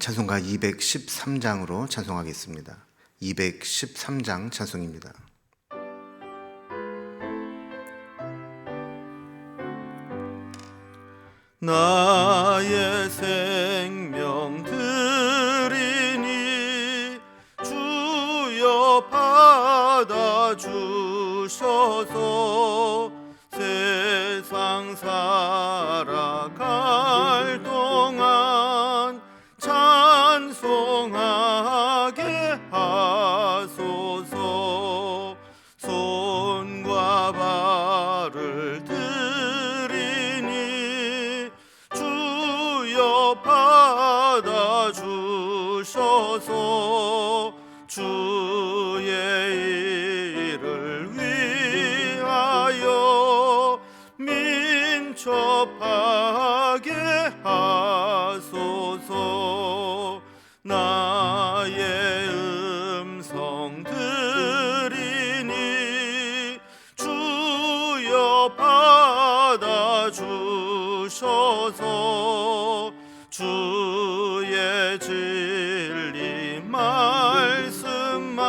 찬송가 213장으로 찬송하겠습니다. 213장 찬송입니다. 나의 생명 드리니 주여 받아주셔서 세상 살아갈 동안 찬송하게 하소서. 손과 발을 드리니 주여 받아주셔서 주의 일을 위하여 민첩하게 하소서. 나의 음성 드리니 주여 받아주셔서 주의 진리 말씀만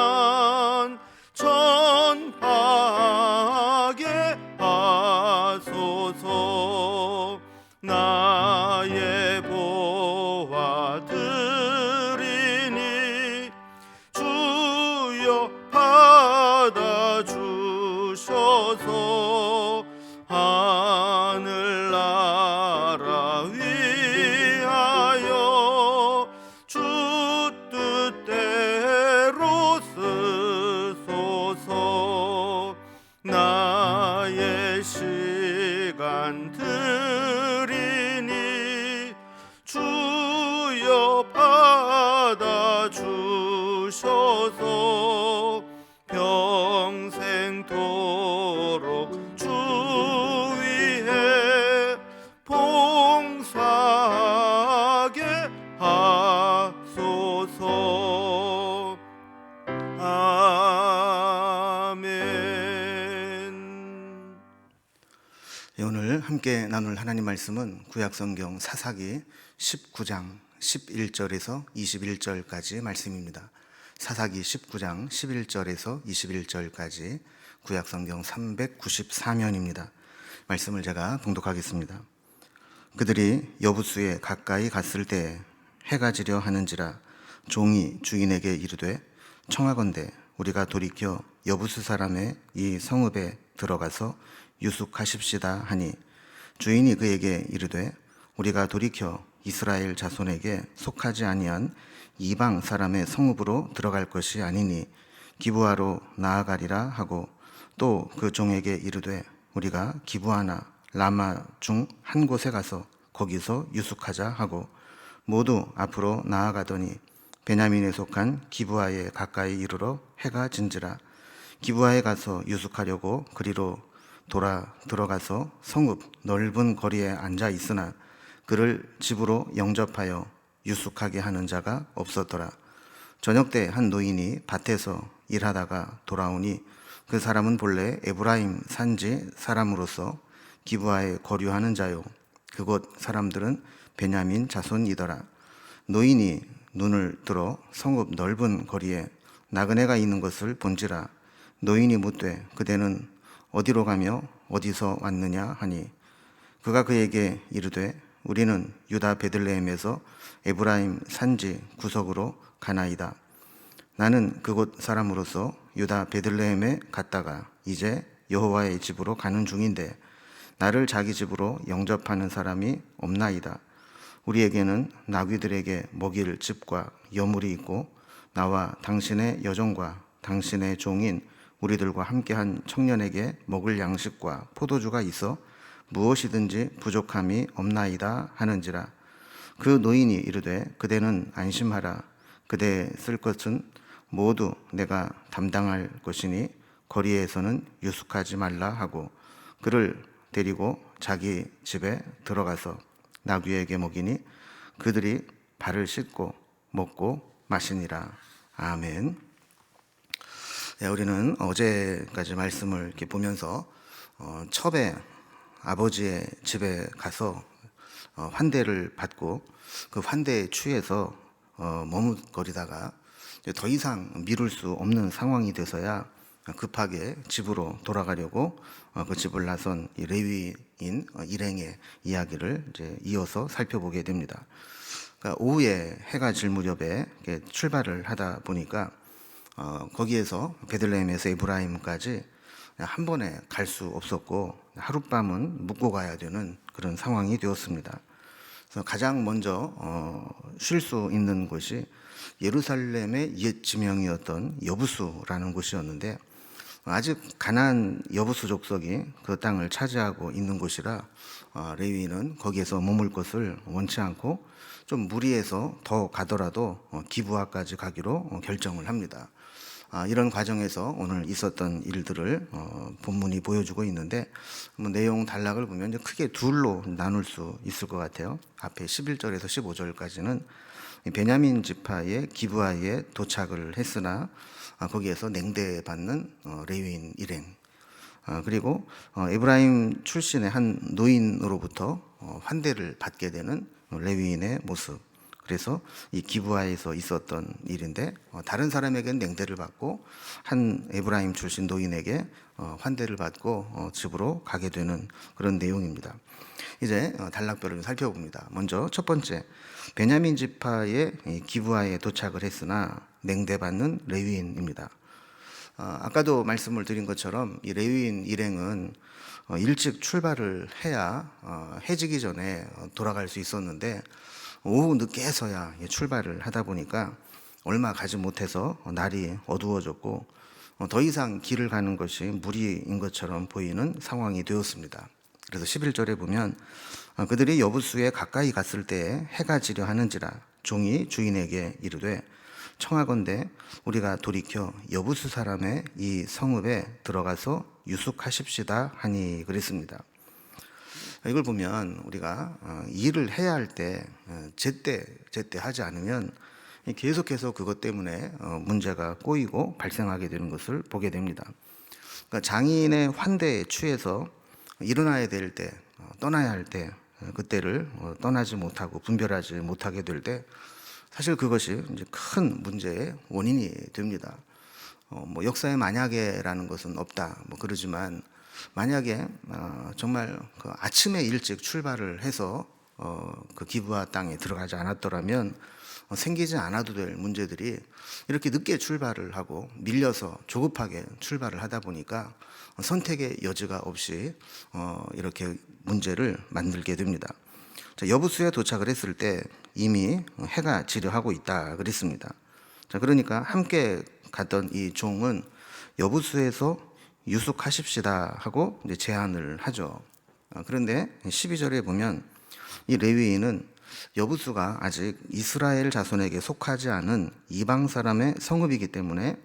전하게 하소서. 나의 보화 드리니 주여 받아주셔서 하늘나라 위하여 주 뜻대로 쓰소서. 나의 시간 드리니 주여 받아주셔서 평생토록 주 위에 봉사하게 하소서. 아멘. 오늘 함께 나눌 하나님 말씀은 구약성경 사사기 19장 11절에서 21절까지 말씀입니다. 사사기 19장 11절에서 21절까지 구약성경 394면입니다. 말씀을 제가 봉독하겠습니다. 그들이 여부수에 가까이 갔을 때 해가 지려 하는지라 종이 주인에게 이르되 청하건대 우리가 돌이켜 여부수 사람의 이 성읍에 들어가서 유숙하십시다 하니 주인이 그에게 이르되 우리가 돌이켜 이스라엘 자손에게 속하지 아니한 이방 사람의 성읍으로 들어갈 것이 아니니 기브아로 나아가리라 하고 또 그 종에게 이르되 우리가 기브아나 라마 중 한 곳에 가서 거기서 유숙하자 하고 모두 앞으로 나아가더니 베냐민에 속한 기브아에 가까이 이르러 해가 진지라. 기브아에 가서 유숙하려고 그리로 돌아 들어가서 성읍 넓은 거리에 앉아 있으나 그를 집으로 영접하여 유숙하게 하는 자가 없었더라. 저녁 때 한 노인이 밭에서 일하다가 돌아오니 그 사람은 본래 에브라임 산지 사람으로서 기브아에 거류하는 자요 그곳 사람들은 베냐민 자손이더라. 노인이 눈을 들어 성읍 넓은 거리에 나그네가 있는 것을 본지라. 노인이 묻되 그대는 어디로 가며 어디서 왔느냐 하니 그가 그에게 이르되 우리는 유다 베들레헴에서 에브라임 산지 구석으로 가나이다. 나는 그곳 사람으로서 유다 베들레헴에 갔다가 이제 여호와의 집으로 가는 중인데 나를 자기 집으로 영접하는 사람이 없나이다. 우리에게는 나귀들에게 먹일 집과 여물이 있고 나와 당신의 여종과 당신의 종인 우리들과 함께한 청년에게 먹을 양식과 포도주가 있어 무엇이든지 부족함이 없나이다 하는지라. 그 노인이 이르되 그대는 안심하라. 그대 쓸 것은 모두 내가 담당할 것이니 거리에서는 유숙하지 말라 하고 그를 데리고 자기 집에 들어가서 나귀에게 먹이니 그들이 발을 씻고 먹고 마시니라. 아멘. 우리는 어제까지 말씀을 이렇게 보면서 첩의 아버지의 집에 가서 환대를 받고 그 환대에 취해서 머뭇거리다가 이제 더 이상 미룰 수 없는 상황이 돼서야 급하게 집으로 돌아가려고 그 집을 나선 이 레위인 일행의 이야기를 이제 이어서 살펴보게 됩니다. 그러니까 오후에 해가 질 무렵에 이렇게 출발을 하다 보니까 거기에서 베들레헴에서 에브라임까지 한 번에 갈 수 없었고 하룻밤은 묵고 가야 되는 그런 상황이 되었습니다. 그래서 가장 먼저 쉴 수 있는 곳이 예루살렘의 옛 지명이었던 여부수라는 곳이었는데 아직 가나안 여부수 족속이 그 땅을 차지하고 있는 곳이라 레위인은 거기에서 머물 것을 원치 않고 좀 무리해서 더 가더라도 기브아까지 가기로 결정을 합니다. 이런 과정에서 오늘 있었던 일들을 본문이 보여주고 있는데 내용 단락을 보면 크게 둘로 나눌 수 있을 것 같아요. 앞에 11절에서 15절까지는 베냐민 지파의 기브아에 도착을 했으나 거기에서 냉대받는 레위인 일행, 그리고 에브라임 출신의 한 노인으로부터 환대를 받게 되는 레위인의 모습. 그래서 이 기브아에서 있었던 일인데 다른 사람에게는 냉대를 받고 한 에브라임 출신 노인에게 환대를 받고 집으로 가게 되는 그런 내용입니다. 이제 단락별을 살펴봅니다. 먼저 첫 번째, 베냐민 지파의 기브아에 도착을 했으나 냉대받는 레위인입니다. 아까도 말씀을 드린 것처럼 이 레위인 일행은 일찍 출발을 해야 해지기 전에 돌아갈 수 있었는데 오후 늦게서야 출발을 하다 보니까 얼마 가지 못해서 날이 어두워졌고 더 이상 길을 가는 것이 무리인 것처럼 보이는 상황이 되었습니다. 그래서 11절에 보면 그들이 여부수에 가까이 갔을 때에 해가 지려 하는지라 종이 주인에게 이르되 청하건대 우리가 돌이켜 여부수 사람의 이 성읍에 들어가서 유숙하십시다 하니 그랬습니다. 이걸 보면 우리가 일을 해야 할 때 제때 하지 않으면 계속해서 그것 때문에 문제가 꼬이고 발생하게 되는 것을 보게 됩니다. 그러니까 장인의 환대에 취해서 일어나야 될 때, 떠나야 할 때, 그때를 떠나지 못하고 분별하지 못하게 될 때 사실 그것이 이제 큰 문제의 원인이 됩니다. 역사에 만약에라는 것은 없다 그러지만 만약에 정말 그 아침에 일찍 출발을 해서 그 기브아 땅에 들어가지 않았더라면 생기지 않아도 될 문제들이 이렇게 늦게 출발을 하고 밀려서 조급하게 출발을 하다 보니까 선택의 여지가 없이 이렇게 문제를 만들게 됩니다. 자, 여부수에 도착을 했을 때 이미 해가 지려하고 있다 그랬습니다. 자, 그러니까 함께 갔던 이 종은 여부수에서 유숙하십시다 하고 이제 제안을 하죠. 그런데 12절에 보면 이 레위인은 여부수가 아직 이스라엘 자손에게 속하지 않은 이방 사람의 성읍이기 때문에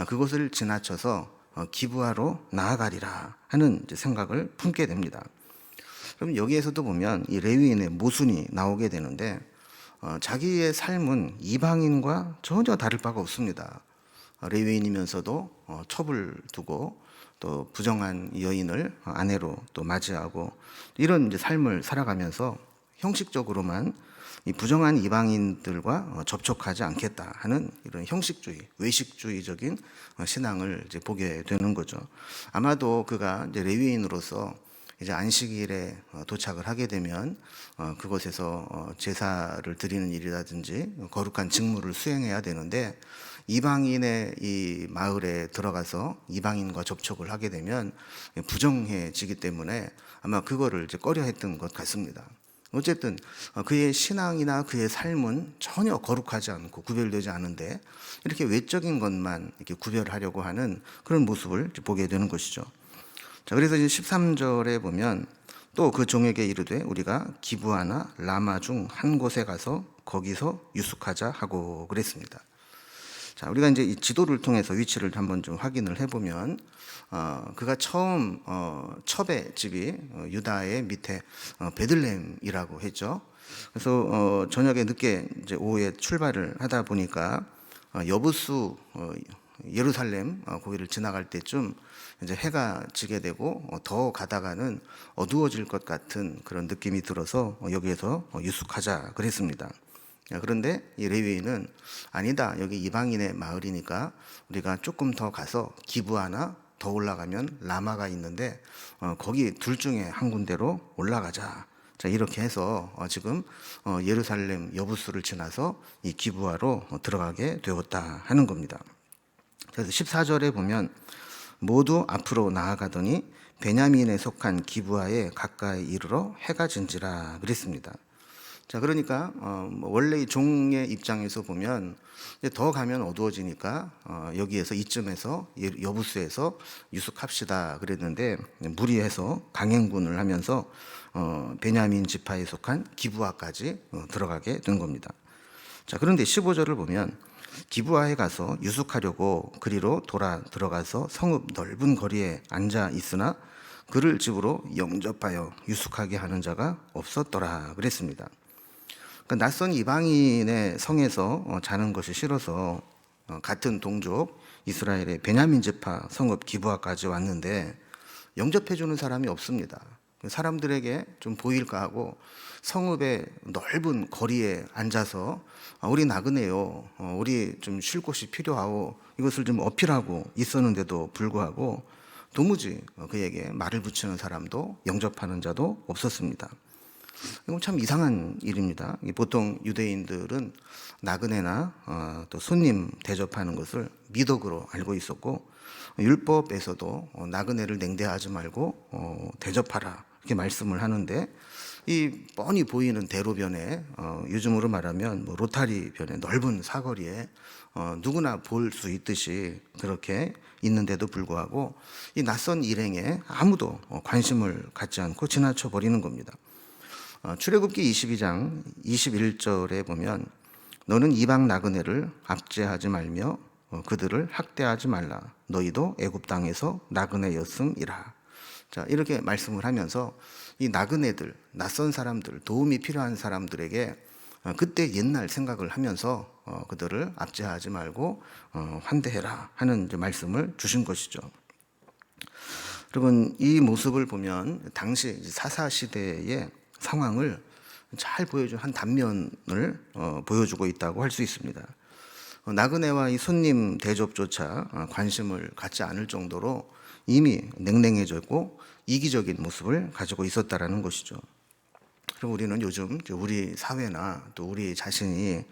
그것을 지나쳐서 기브아로 나아가리라 하는 이제 생각을 품게 됩니다. 그럼 여기에서도 보면 이 레위인의 모순이 나오게 되는데 자기의 삶은 이방인과 전혀 다를 바가 없습니다. 레위인이면서도 첩을 두고 또 부정한 여인을 아내로 또 맞이하고 이런 이제 삶을 살아가면서 형식적으로만 이 부정한 이방인들과 접촉하지 않겠다 하는 이런 형식주의, 외식주의적인 신앙을 이제 보게 되는 거죠. 아마도 그가 이제 레위인으로서 이제 안식일에 도착을 하게 되면 그곳에서 제사를 드리는 일이라든지 거룩한 직무를 수행해야 되는데 이방인의 이 마을에 들어가서 이방인과 접촉을 하게 되면 부정해지기 때문에 아마 그거를 이제 꺼려했던 것 같습니다. 어쨌든 그의 신앙이나 그의 삶은 전혀 거룩하지 않고 구별되지 않은데 이렇게 외적인 것만 이렇게 구별하려고 하는 그런 모습을 보게 되는 것이죠. 자, 그래서 이제 13절에 보면 또 그 종에게 이르되 우리가 기브아나 라마 중 한 곳에 가서 거기서 유숙하자 하고 그랬습니다. 자, 우리가 이제 이 지도를 통해서 위치를 한번 좀 확인을 해보면 그가 처음 첩의 집이 유다의 밑에 베들레헴이라고 했죠. 그래서 저녁에 늦게 이제 오후에 출발을 하다 보니까 여부수 예루살렘 거기를 지나갈 때쯤 이제 해가 지게 되고 더 가다가는 어두워질 것 같은 그런 느낌이 들어서 여기에서 유숙하자 그랬습니다. 그런데 이 레위인은 아니다. 여기 이방인의 마을이니까 우리가 조금 더 가서 기브아나 더 올라가면 라마가 있는데 거기 둘 중에 한 군데로 올라가자. 자, 이렇게 해서 지금 예루살렘 여부수를 지나서 이 기브아로 들어가게 되었다 하는 겁니다. 그래서 14절에 보면 모두 앞으로 나아가더니 베냐민에 속한 기브아에 가까이 이르러 해가 진지라 그랬습니다. 자, 그러니까 원래 종의 입장에서 보면 이제 더 가면 어두워지니까 여기에서 이쯤에서 여부수에서 유숙합시다 그랬는데 무리해서 강행군을 하면서 베냐민 지파에 속한 기브아까지 들어가게 된 겁니다. 자, 그런데 15절을 보면 기브아에 가서 유숙하려고 그리로 돌아 들어가서 성읍 넓은 거리에 앉아 있으나 그를 집으로 영접하여 유숙하게 하는 자가 없었더라 그랬습니다. 그러니까 낯선 이방인의 성에서 자는 것이 싫어서 같은 동족 이스라엘의 베냐민 지파 성읍 기브아까지 왔는데 영접해주는 사람이 없습니다. 사람들에게 좀 보일까 하고 성읍의 넓은 거리에 앉아서 우리 나그네요. 우리 좀 쉴 곳이 필요하고 이것을 좀 어필하고 있었는데도 불구하고 도무지 그에게 말을 붙이는 사람도 영접하는 자도 없었습니다. 이건 참 이상한 일입니다. 보통 유대인들은 나그네나 또 손님 대접하는 것을 미덕으로 알고 있었고 율법에서도 나그네를 냉대하지 말고 대접하라 이렇게 말씀을 하는데 이 뻔히 보이는 대로변에 요즘으로 말하면 뭐 로타리 변에 넓은 사거리에 누구나 볼 수 있듯이 그렇게 있는데도 불구하고 이 낯선 일행에 아무도 관심을 갖지 않고 지나쳐 버리는 겁니다. 출애굽기 22장 21절에 보면 너는 이방 나그네를 압제하지 말며 그들을 학대하지 말라. 너희도 애굽 땅에서 나그네였음이라. 자, 이렇게 말씀을 하면서 이 나그네들, 낯선 사람들, 도움이 필요한 사람들에게 그때 옛날 생각을 하면서 그들을 압제하지 말고 환대해라 하는 이제 말씀을 주신 것이죠. 여러분, 이 모습을 보면 당시 사사 시대의 상황을 잘 보여준 한 단면을 보여주고 있다고 할 수 있습니다. 나그네와 이 손님 대접조차 관심을 갖지 않을 정도로 이미 냉랭해졌고 이기적인 모습을 가지고 있었다라는 것이죠. 그럼 우리는 요즘 우리 사회나 또 우리 자신이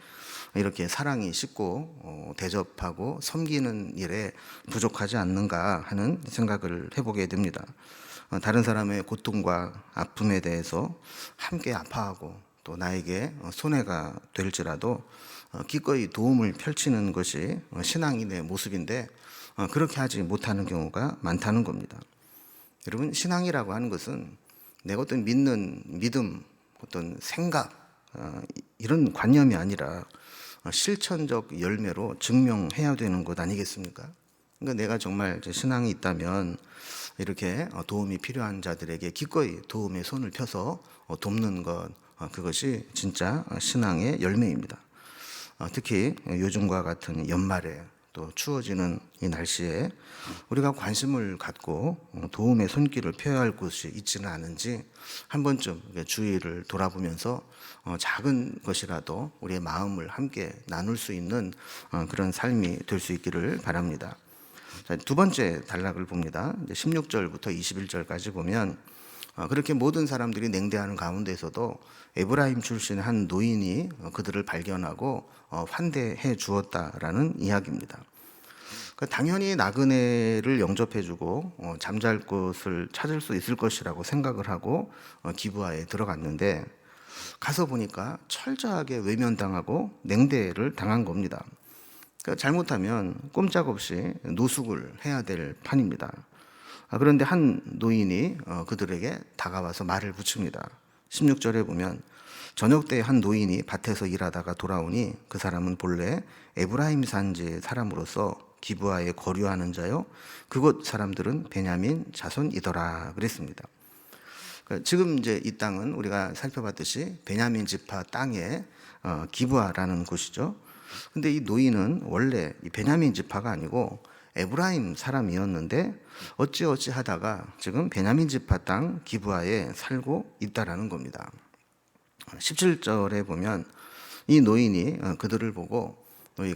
이렇게 사랑이 식고 대접하고 섬기는 일에 부족하지 않는가 하는 생각을 해보게 됩니다. 다른 사람의 고통과 아픔에 대해서 함께 아파하고 또 나에게 손해가 될지라도 기꺼이 도움을 펼치는 것이 신앙인의 모습인데 그렇게 하지 못하는 경우가 많다는 겁니다. 여러분, 신앙이라고 하는 것은 내가 어떤 믿는 믿음, 어떤 생각 이런 관념이 아니라 실천적 열매로 증명해야 되는 것 아니겠습니까? 그러니까 내가 정말 신앙이 있다면 이렇게 도움이 필요한 자들에게 기꺼이 도움의 손을 펴서 돕는 것, 그것이 진짜 신앙의 열매입니다. 특히 요즘과 같은 연말에 또 추워지는 이 날씨에 우리가 관심을 갖고 도움의 손길을 펴야 할 곳이 있지는 않은지 한 번쯤 주위를 돌아보면서 작은 것이라도 우리의 마음을 함께 나눌 수 있는 그런 삶이 될 수 있기를 바랍니다. 두 번째 단락을 봅니다. 16절부터 21절까지 보면 그렇게 모든 사람들이 냉대하는 가운데서도 에브라임 출신의 한 노인이 그들을 발견하고 환대해 주었다라는 이야기입니다. 당연히 나그네를 영접해주고 잠잘 곳을 찾을 수 있을 것이라고 생각을 하고 기브아에 들어갔는데 가서 보니까 철저하게 외면당하고 냉대를 당한 겁니다. 그러니까 잘못하면 꼼짝없이 노숙을 해야 될 판입니다. 그런데 한 노인이 그들에게 다가와서 말을 붙입니다. 16절에 보면 저녁 때 한 노인이 밭에서 일하다가 돌아오니 그 사람은 본래 에브라임 산지의 사람으로서 기브아에 거류하는 자요 그곳 사람들은 베냐민 자손이더라 그랬습니다. 지금 이제 이 땅은 우리가 살펴봤듯이 베냐민 지파 땅에 기브아라는 곳이죠. 근데 이 노인은 원래 이 베냐민 지파가 아니고 에브라임 사람이었는데 어찌어찌 하다가 지금 베냐민 지파 땅 기브아에 살고 있다라는 겁니다. 17절에 보면 이 노인이 그들을 보고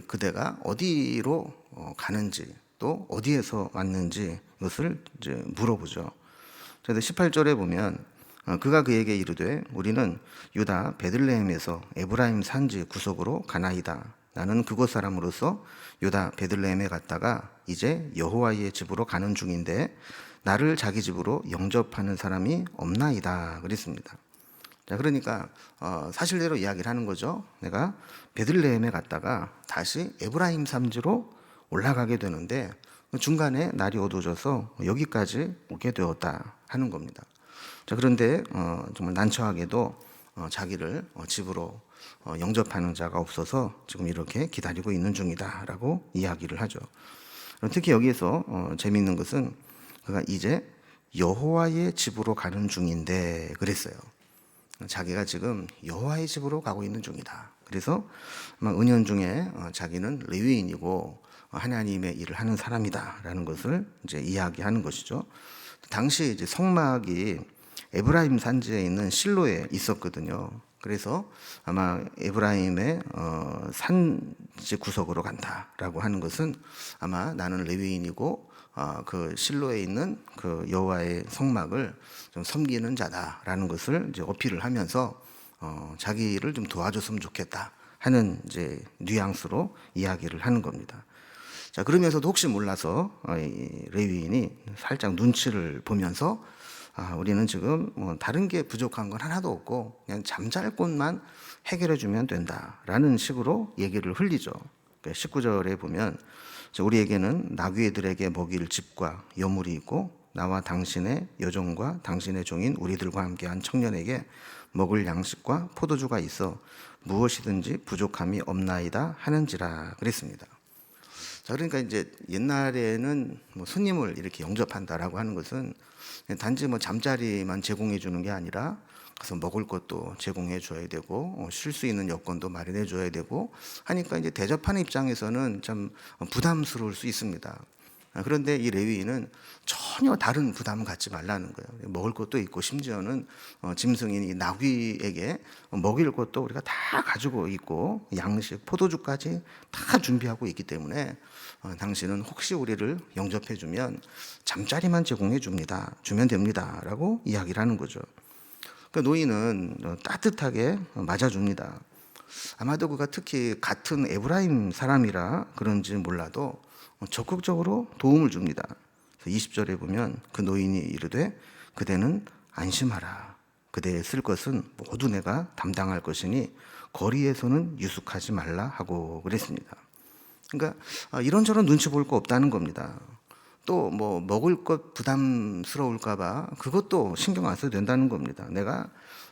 그대가 어디로 가는지 또 어디에서 왔는지 이것을 이제 물어보죠. 그래서 18절에 보면 그가 그에게 이르되 우리는 유다 베들레헴에서 에브라임 산지 구석으로 가나이다. 나는 그곳 사람으로서 유다 베들레헴에 갔다가 이제 여호와의 집으로 가는 중인데 나를 자기 집으로 영접하는 사람이 없나이다 그랬습니다. 자, 그러니까 사실대로 이야기를 하는 거죠. 내가 베들레헴에 갔다가 다시 에브라임 산지로 올라가게 되는데 중간에 날이 어두워져서 여기까지 오게 되었다 하는 겁니다. 자, 그런데 정말 난처하게도 자기를 집으로 영접하는 자가 없어서 지금 이렇게 기다리고 있는 중이다라고 이야기를 하죠. 특히 여기에서 재미있는 것은 그가 이제 여호와의 집으로 가는 중인데 그랬어요. 자기가 지금 여호와의 집으로 가고 있는 중이다. 그래서 아마 은연중에 자기는 레위인이고 하나님의 일을 하는 사람이다라는 것을 이제 이야기하는 것이죠. 당시 이제 성막이 에브라임 산지에 있는 실로에 있었거든요. 그래서 아마 에브라임의 산지 구석으로 간다라고 하는 것은 아마 나는 레위인이고 그 실로에 있는 그 여호와의 성막을 좀 섬기는 자다라는 것을 이제 어필을 하면서 자기를 좀 도와줬으면 좋겠다 하는 이제 뉘앙스로 이야기를 하는 겁니다. 자, 그러면서도 혹시 몰라서 이 레위인이 살짝 눈치를 보면서 우리는 지금 뭐 다른 게 부족한 건 하나도 없고 그냥 잠잘 곳만 해결해 주면 된다라는 식으로 얘기를 흘리죠. 19절에 보면 우리에게는 나귀들에게 먹일 집과 여물이 있고 나와 당신의 여종과 당신의 종인 우리들과 함께한 청년에게 먹을 양식과 포도주가 있어 무엇이든지 부족함이 없나이다 하는지라 그랬습니다. 자, 그러니까 이제 옛날에는 뭐 손님을 이렇게 영접한다라고 하는 것은 단지 뭐 잠자리만 제공해 주는 게 아니라 가서 먹을 것도 제공해 줘야 되고 쉴 수 있는 여건도 마련해 줘야 되고 하니까 이제 대접하는 입장에서는 참 부담스러울 수 있습니다. 그런데 이 레위인은 전혀 다른 부담을 갖지 말라는 거예요. 먹을 것도 있고 심지어는 짐승인 이 나귀에게 먹일 것도 우리가 다 가지고 있고 양식, 포도주까지 다 준비하고 있기 때문에 당신은 혹시 우리를 영접해 주면 잠자리만 제공해 줍니다. 주면 됩니다라고 이야기를 하는 거죠. 그 노인은 따뜻하게 맞아줍니다. 아마도 그가 특히 같은 에브라임 사람이라 그런지 몰라도 적극적으로 도움을 줍니다. 20절에 보면 그 노인이 이르되 그대는 안심하라. 그대의 쓸 것은 모두 내가 담당할 것이니 거리에서는 유숙하지 말라 하고 그랬습니다. 그러니까 이런저런 눈치 볼 거 없다는 겁니다. 또 뭐 먹을 것 부담스러울까 봐 그것도 신경 안 써도 된다는 겁니다. 내가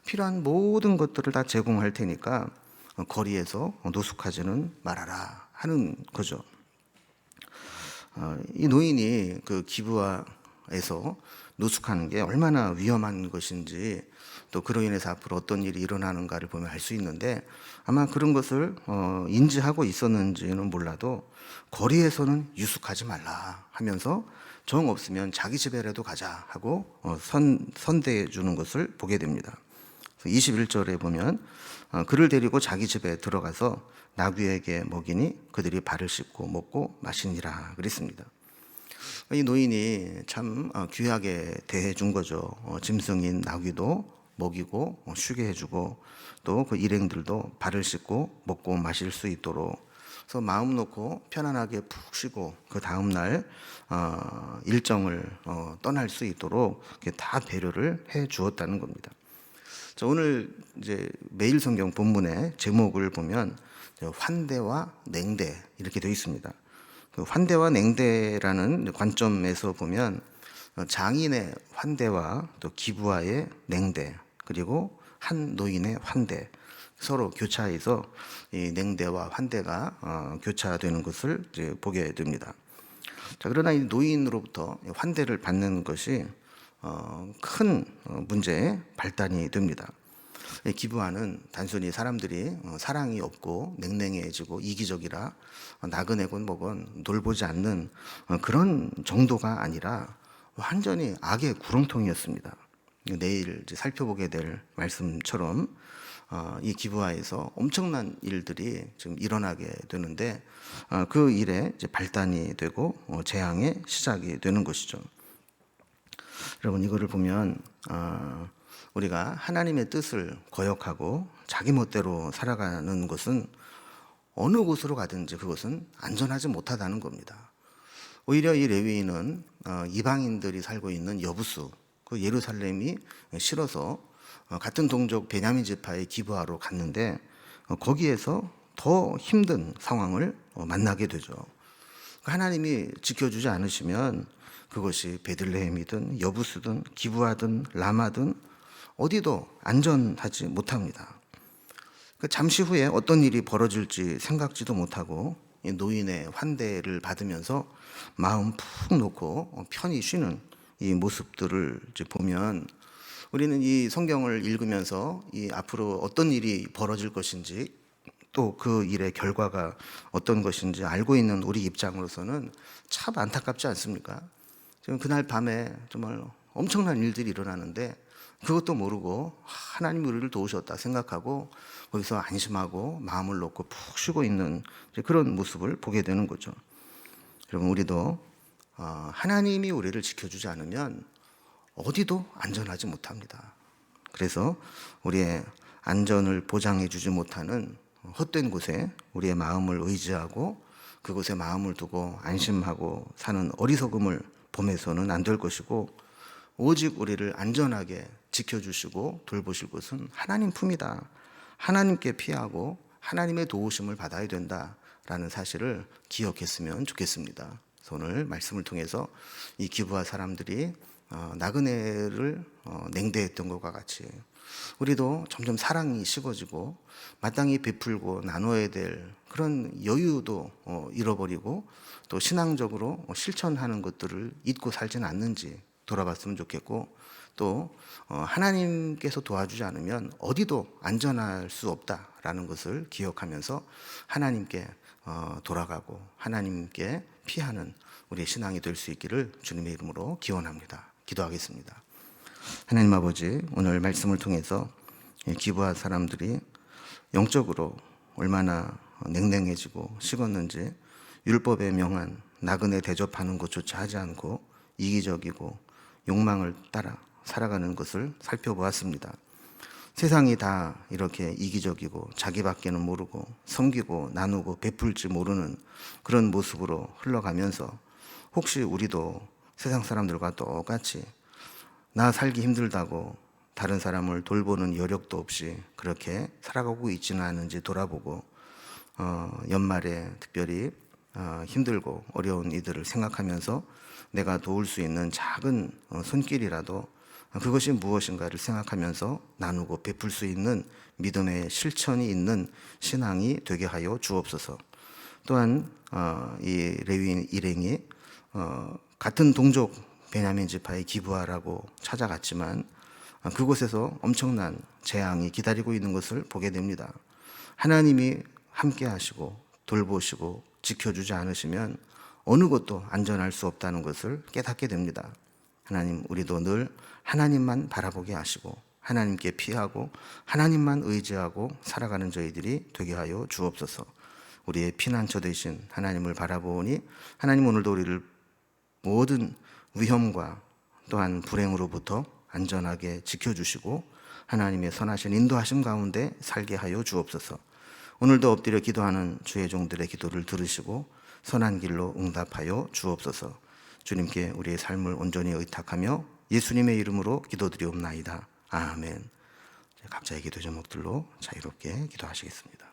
필요한 모든 것들을 다 제공할 테니까 거리에서 노숙하지는 말아라 하는 거죠. 이 노인이 그 기브아에서 노숙하는 게 얼마나 위험한 것인지 또 그로 인해서 앞으로 어떤 일이 일어나는가를 보면 알 수 있는데 아마 그런 것을 인지하고 있었는지는 몰라도 거리에서는 유숙하지 말라 하면서 정 없으면 자기 집에라도 가자 하고 선대해 주는 것을 보게 됩니다. 21절에 보면 그를 데리고 자기 집에 들어가서 나귀에게 먹이니 그들이 발을 씻고 먹고 마시니라 그랬습니다. 이 노인이 참 귀하게 대해 준 거죠. 짐승인 나귀도 먹이고 쉬게 해주고 또 그 일행들도 발을 씻고 먹고 마실 수 있도록 그래서 마음 놓고 편안하게 푹 쉬고 그 다음 날 일정을 떠날 수 있도록 다 배려를 해 주었다는 겁니다. 자, 오늘 이제 매일 성경 본문의 제목을 보면 환대와 냉대 이렇게 되어 있습니다. 그 환대와 냉대라는 관점에서 보면 장인의 환대와 또 기부와의 냉대 그리고 한 노인의 환대 서로 교차해서 이 냉대와 환대가 교차되는 것을 이제 보게 됩니다. 자, 그러나 이 노인으로부터 환대를 받는 것이 큰 문제의 발단이 됩니다. 기부하는 단순히 사람들이 사랑이 없고 냉랭해지고 이기적이라 나그네건 뭐건 돌보지 않는 그런 정도가 아니라 완전히 악의 구렁텅이였습니다. 내일 이제 살펴보게 될 말씀처럼 이 기부하에서 엄청난 일들이 지금 일어나게 되는데 그 일에 이제 발단이 되고 재앙의 시작이 되는 것이죠. 여러분 이거를 보면 우리가 하나님의 뜻을 거역하고 자기 멋대로 살아가는 것은 어느 곳으로 가든지 그것은 안전하지 못하다는 겁니다. 오히려 이 레위인은 이방인들이 살고 있는 여부수, 그 예루살렘이 싫어서 같은 동족 베냐민 지파의 기브아로 갔는데 거기에서 더 힘든 상황을 만나게 되죠. 하나님이 지켜주지 않으시면 그것이 베들레헴이든 여부수든 기브아든 라마든 어디도 안전하지 못합니다. 잠시 후에 어떤 일이 벌어질지 생각지도 못하고 노인의 환대를 받으면서 마음 푹 놓고 편히 쉬는 이 모습들을 이제 보면 우리는 이 성경을 읽으면서 이 앞으로 어떤 일이 벌어질 것인지 또 그 일의 결과가 어떤 것인지 알고 있는 우리 입장으로서는 참 안타깝지 않습니까? 지금 그날 밤에 정말 엄청난 일들이 일어나는데 그것도 모르고 하나님이 우리를 도우셨다 생각하고 거기서 안심하고 마음을 놓고 푹 쉬고 있는 그런 모습을 보게 되는 거죠. 여러분 우리도 하나님이 우리를 지켜주지 않으면 어디도 안전하지 못합니다. 그래서 우리의 안전을 보장해 주지 못하는 헛된 곳에 우리의 마음을 의지하고 그곳에 마음을 두고 안심하고 사는 어리석음을 범해서는 안 될 것이고 오직 우리를 안전하게 지켜주시고 돌보실 것은 하나님 품이다. 하나님께 피하고 하나님의 도우심을 받아야 된다라는 사실을 기억했으면 좋겠습니다. 그래서 오늘 말씀을 통해서 이 기부하 사람들이 나그네를 냉대했던 것과 같이 우리도 점점 사랑이 식어지고 마땅히 베풀고 나눠야 될 그런 여유도 잃어버리고 또 신앙적으로 실천하는 것들을 잊고 살지는 않는지 돌아봤으면 좋겠고 또 하나님께서 도와주지 않으면 어디도 안전할 수 없다라는 것을 기억하면서 하나님께 돌아가고 하나님께 피하는 우리의 신앙이 될 수 있기를 주님의 이름으로 기원합니다. 기도하겠습니다. 하나님 아버지, 오늘 말씀을 통해서 기부한 사람들이 영적으로 얼마나 냉랭해지고 식었는지 율법에 명한 나그네 대접하는 것조차 하지 않고 이기적이고 욕망을 따라 살아가는 것을 살펴보았습니다. 세상이 다 이렇게 이기적이고 자기밖에는 모르고 섬기고 나누고 베풀지 모르는 그런 모습으로 흘러가면서 혹시 우리도 세상 사람들과 똑같이 나 살기 힘들다고 다른 사람을 돌보는 여력도 없이 그렇게 살아가고 있지는 않은지 돌아보고 연말에 특별히 힘들고 어려운 이들을 생각하면서 내가 도울 수 있는 작은 손길이라도 그것이 무엇인가를 생각하면서 나누고 베풀 수 있는 믿음의 실천이 있는 신앙이 되게 하여 주옵소서. 또한 이 레위인 일행이 같은 동족 베냐민 지파의 기브아라고 찾아갔지만 그곳에서 엄청난 재앙이 기다리고 있는 것을 보게 됩니다. 하나님이 함께 하시고 돌보시고 지켜주지 않으시면 어느 것도 안전할 수 없다는 것을 깨닫게 됩니다. 하나님, 우리도 늘 하나님만 바라보게 하시고 하나님께 피하고 하나님만 의지하고 살아가는 저희들이 되게 하여 주옵소서. 우리의 피난처 되신 하나님을 바라보니 하나님 오늘도 우리를 모든 위험과 또한 불행으로부터 안전하게 지켜주시고 하나님의 선하신 인도하심 가운데 살게 하여 주옵소서. 오늘도 엎드려 기도하는 주의 종들의 기도를 들으시고 선한 길로 응답하여 주옵소서. 주님께 우리의 삶을 온전히 의탁하며 예수님의 이름으로 기도드리옵나이다. 아멘. 각자의 기도 제목들로 자유롭게 기도하시겠습니다.